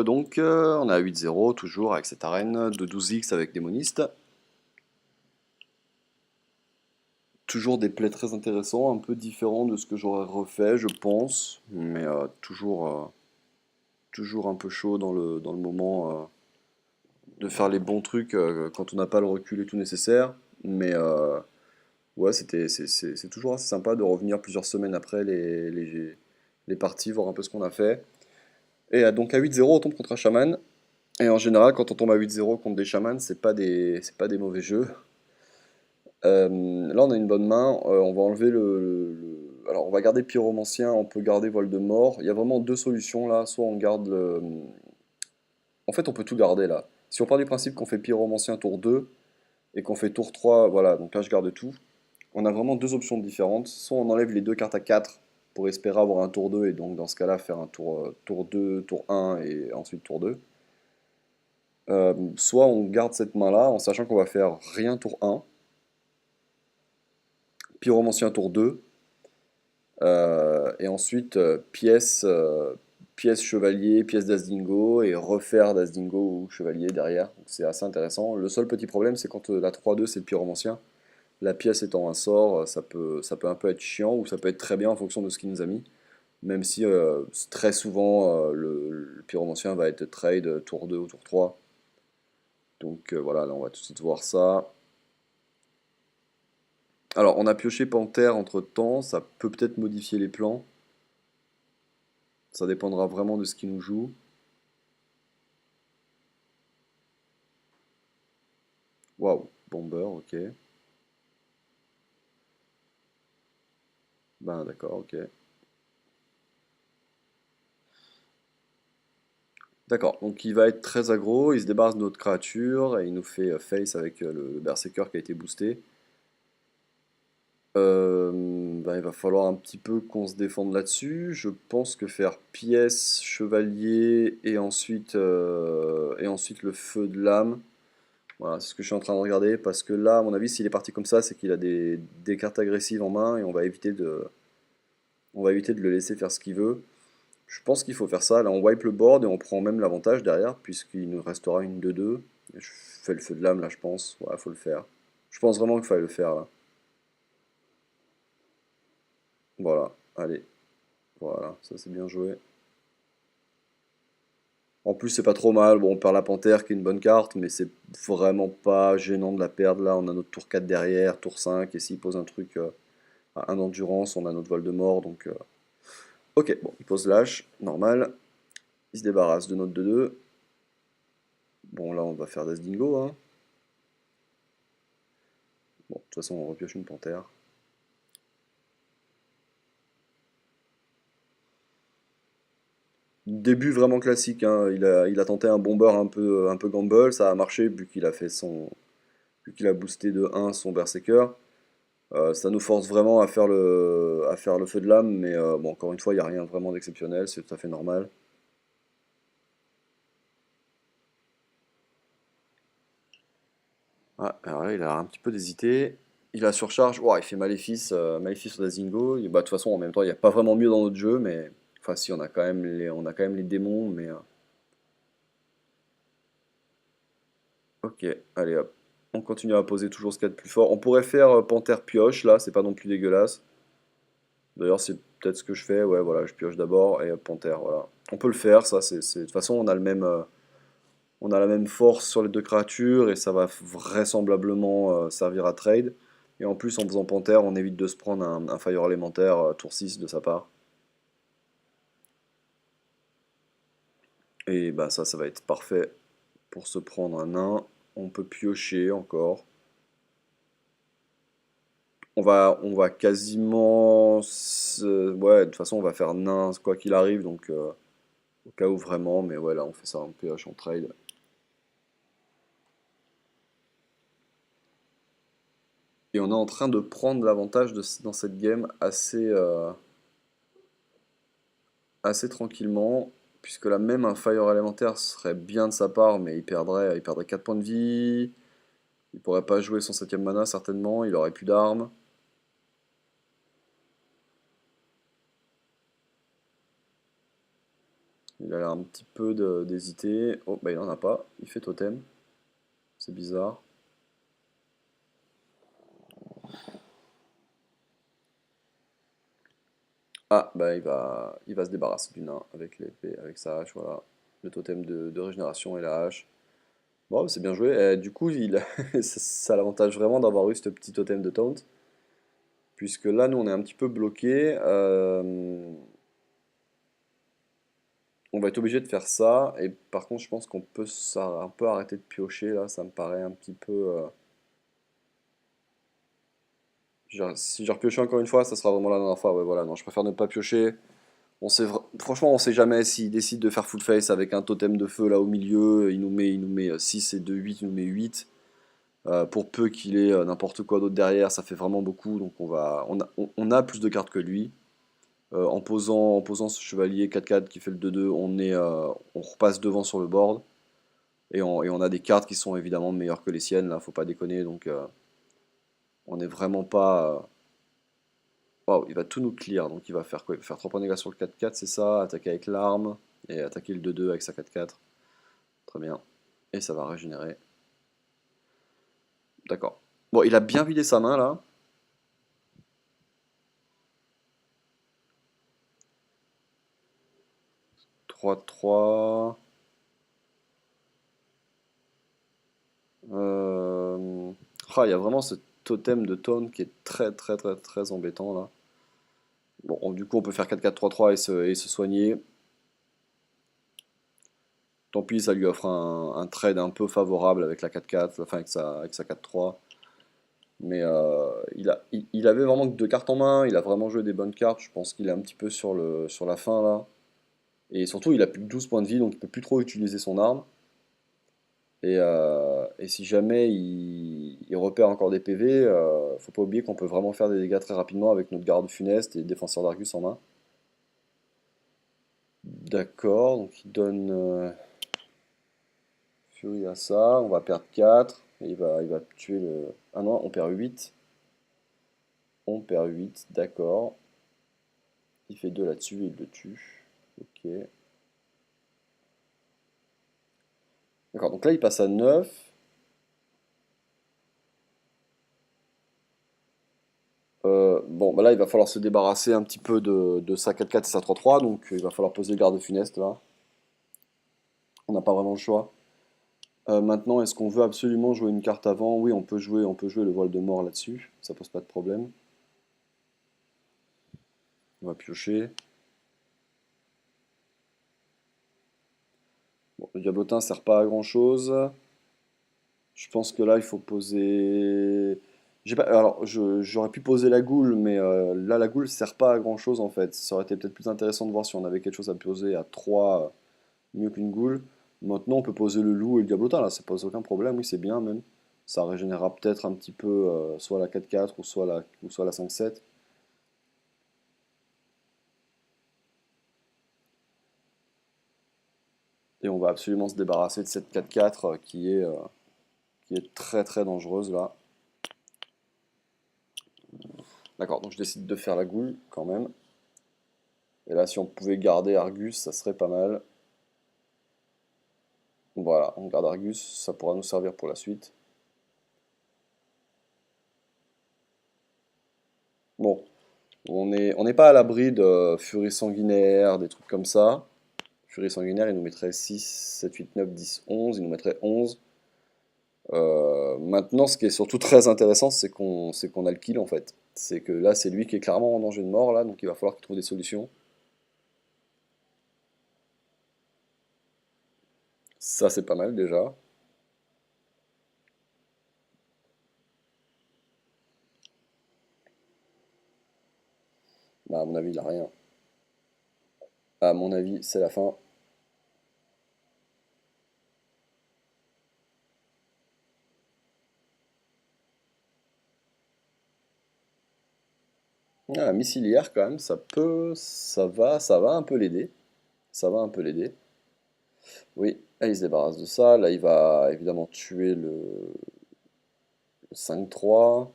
Donc, on est à 8-0, toujours avec cette arène de 12x avec démoniste. Toujours des plays très intéressants, un peu différents de ce que j'aurais refait, je pense, mais toujours un peu chaud dans le moment de faire les bons trucs quand on n'a pas le recul et tout nécessaire. Mais ouais, c'est toujours assez sympa de revenir plusieurs semaines après les parties, voir un peu ce qu'on a fait. Et donc à 8-0, on tombe contre un chaman. Et en général, quand on tombe à 8-0 contre des chamans, c'est pas des mauvais jeux. Là, on a une bonne main. On va enlever alors, on va garder Pyromancien, on peut garder Voile de Mort. Il y a vraiment deux solutions là. Soit on garde le. En fait, on peut tout garder là. Si on part du principe qu'on fait Pyromancien tour 2 et qu'on fait tour 3, voilà, donc là je garde tout. On a vraiment deux options différentes. Soit on enlève les deux cartes à 4 pour espérer avoir un tour 2 et donc dans ce cas-là faire un tour 2, tour 1 et ensuite tour 2. Soit on garde cette main-là en sachant qu'on va faire rien tour 1, Pyromancien tour 2, et ensuite pièce chevalier, pièce d'Asdingo, et refaire d'Asdingo ou chevalier derrière. Donc c'est assez intéressant. Le seul petit problème, c'est quand la 3-2 c'est le pyromancien. La pièce étant un sort, ça peut un peu être chiant ou ça peut être très bien en fonction de ce qu'il nous a mis. Même si très souvent le pyromancien va être trade tour 2 ou tour 3. Donc voilà, là on va tout de suite voir ça. Alors on a pioché Panthère entre temps, ça peut peut-être modifier les plans. Ça dépendra vraiment de ce qu'il nous joue. Waouh, Bomber, ok. Ben d'accord, ok. D'accord, donc il va être très aggro, il se débarrasse de notre créature et il nous fait face avec le Berserker qui a été boosté. Ben, il va falloir un petit peu qu'on se défende là-dessus. Je pense que faire pièce, chevalier et ensuite le feu de l'âme. Voilà, c'est ce que je suis en train de regarder parce que là, à mon avis, s'il est parti comme ça, c'est qu'il a des cartes agressives en main et on va éviter de le laisser faire ce qu'il veut. Je pense qu'il faut faire ça. Là, on wipe le board et on prend même l'avantage derrière, puisqu'il nous restera une 2-2. Je fais le feu de lame là, je pense. Ouais, faut le faire. Je pense vraiment qu'il fallait le faire là. Voilà, allez. Voilà, ça c'est bien joué. En plus, c'est pas trop mal. Bon, on perd la panthère qui est une bonne carte, mais c'est vraiment pas gênant de la perdre là. On a notre tour 4 derrière, tour 5, et s'il pose un truc à 1 endurance, on a notre voile de mort. Donc, ok, bon, il pose lâche, normal. Il se débarrasse de notre 2-2. Bon, là, on va faire das dingo, hein. Bon, de toute façon, on repioche une panthère. Début vraiment classique, hein. Il a tenté un bomber un peu gamble, ça a marché vu qu'il a boosté de 1 son berserker. Ça nous force vraiment à faire le feu de lame, mais bon, encore une fois, il n'y a rien vraiment d'exceptionnel, c'est tout à fait normal. Ah, alors là, il a un petit peu d'hésité. Il a surcharge, ouah, il fait Maléfice, Maléfice sur Dazingo. Bah, de toute façon, en même temps, il n'y a pas vraiment mieux dans notre jeu, mais. Enfin, si, on a quand même les démons, mais. Ok, allez hop. On continue à poser toujours ce qu'il y a de plus fort. On pourrait faire Panthère pioche, là, c'est pas non plus dégueulasse. D'ailleurs, c'est peut-être ce que je fais. Ouais, voilà, je pioche d'abord et Panthère, voilà. On peut le faire, ça, de toute façon, on a la même force sur les deux créatures et ça va vraisemblablement servir à trade. Et en plus, en faisant Panthère, on évite de se prendre un Fire élémentaire tour 6 de sa part. Et bah ça va être parfait pour se prendre un nain. On peut piocher encore. On va quasiment. Ouais, de toute façon, on va faire nain quoi qu'il arrive, donc au cas où vraiment, mais ouais, là, on fait ça en pioche, en trade. Et on est en train de prendre l'avantage dans cette game assez tranquillement, puisque là, même un Fire élémentaire serait bien de sa part, mais il perdrait 4 points de vie. Il pourrait pas jouer son septième mana, certainement, il aurait plus d'armes. Il a l'air un petit peu d'hésiter. Oh, bah il en a pas. Il fait totem. C'est bizarre. Ah, bah il va se débarrasser du nain avec l'épée, avec sa hache, voilà. Le totem de régénération et la hache. Bon, c'est bien joué. Du coup, ça a l'avantage vraiment d'avoir eu ce petit totem de taunt. Puisque là, nous, on est un petit peu bloqué. On va être obligé de faire ça. Et par contre, je pense qu'on peut un peu arrêter de piocher là. Ça me paraît un petit peu. Si j'ai repioché encore une fois, ça sera vraiment la dernière fois. Ouais, voilà, non, je préfère ne pas piocher. Franchement, on sait jamais s'il décide de faire full face avec un totem de feu là au milieu. Il nous met 6 et 2, 8, il nous met 8. Pour peu qu'il ait n'importe quoi d'autre derrière, ça fait vraiment beaucoup. Donc on a plus de cartes que lui. En posant ce chevalier 4-4 qui fait le 2-2, on repasse devant sur le board. Et on a des cartes qui sont évidemment meilleures que les siennes, là, faut pas déconner. Donc on n'est vraiment pas. Waouh, il va tout nous clear. Donc il va faire quoi? Il va faire 3 points de dégâts sur le 4-4, c'est ça. Attaquer avec l'arme. Et attaquer le 2-2 avec sa 4-4. Très bien. Et ça va régénérer. D'accord. Bon, il a bien vidé sa main là. 3-3. Il y a vraiment ce totem de taunt qui est très très très très embêtant là. Bon, du coup, on peut faire 4-4-3-3 et se soigner. Tant pis, ça lui offre un trade un peu favorable avec la 4-4, enfin avec sa 4-3. Mais il avait vraiment que deux cartes en main, il a vraiment joué des bonnes cartes. Je pense qu'il est un petit peu sur la fin là. Et surtout, il a plus que 12 points de vie, donc il peut plus trop utiliser son arme. Et si jamais il repère encore des PV, faut pas oublier qu'on peut vraiment faire des dégâts très rapidement avec notre garde funeste et défenseur d'Argus en main. D'accord, donc il donne Fury à ça, on va perdre 4 et il va tuer le. Ah non, on perd 8. On perd 8, d'accord. Il fait 2 là-dessus et il le tue. Ok. D'accord, donc là il passe à 9. Bon, bah là il va falloir se débarrasser un petit peu de sa 4-4 et sa 3-3, donc il va falloir poser le garde funeste là. On n'a pas vraiment le choix. Maintenant, est-ce qu'on veut absolument jouer une carte avant? Oui, on peut jouer le voile de mort là-dessus, ça pose pas de problème. On va piocher. Bon, le diablotin sert pas à grand chose. Je pense que là, il faut poser. Alors, j'aurais pu poser la goule, mais là, la goule sert pas à grand chose en fait. Ça aurait été peut-être plus intéressant de voir si on avait quelque chose à poser à 3 mieux qu'une goule. Maintenant, on peut poser le loup et le diablotin, là, ça pose aucun problème, oui, c'est bien même. Ça régénérera peut-être un petit peu soit la 4-4 ou soit la 5-7. Et on va absolument se débarrasser de cette 4-4 qui est très très dangereuse là. D'accord, donc je décide de faire la goule quand même. Et là, si on pouvait garder Argus, ça serait pas mal. Voilà, on garde Argus, ça pourra nous servir pour la suite. Bon, on n'est pas à l'abri de Furie Sanguinaire, des trucs comme ça. Furie Sanguinaire, il nous mettrait 6, 7, 8, 9, 10, 11, il nous mettrait 11. Maintenant, ce qui est surtout très intéressant, c'est qu'on a le kill en fait. C'est que là, c'est lui qui est clairement en danger de mort là, donc il va falloir qu'il trouve des solutions. Ça, c'est pas mal déjà. Bah, à mon avis, il a rien. À mon avis, c'est la fin. Ah, missilière quand même, ça va un peu l'aider. Ça va un peu l'aider. Oui, là, il se débarrasse de ça. Là, il va évidemment tuer le 5-3.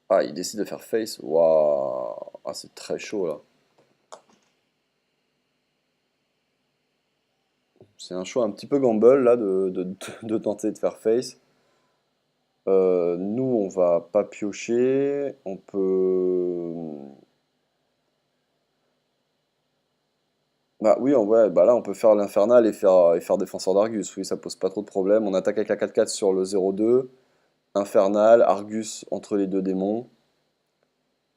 Ah, il décide de faire face. Waouh. Ah, c'est très chaud là. C'est un choix un petit peu gamble là de tenter de faire face. Nous, on va pas piocher. On peut. Bah oui, ouais, bah là on peut faire l'infernal et faire défenseur d'Argus. Oui, ça pose pas trop de problème. On attaque avec la 4-4 sur le 0-2. Infernal, Argus entre les deux démons.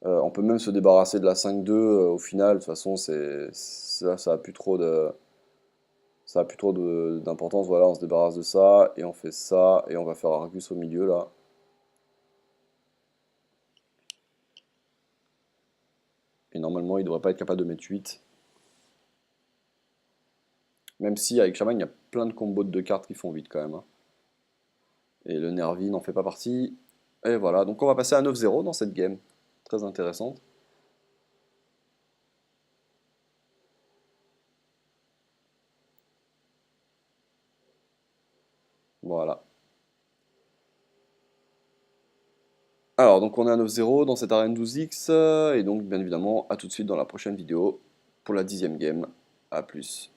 On peut même se débarrasser de la 5-2 au final. De toute façon, ça a plus trop d'importance. Voilà, on se débarrasse de ça et on fait ça et on va faire Argus au milieu là. Et normalement, il devrait pas être capable de mettre 8. Même si avec Shaman, il y a plein de combos de 2 cartes qui font 8 quand même, hein. Et le Nervi n'en fait pas partie. Et voilà, donc on va passer à 9-0 dans cette game. Très intéressante. Voilà. Alors, donc on est à 9-0 dans cette arène 12X. Et donc, bien évidemment, à tout de suite dans la prochaine vidéo pour la 10e game. A plus.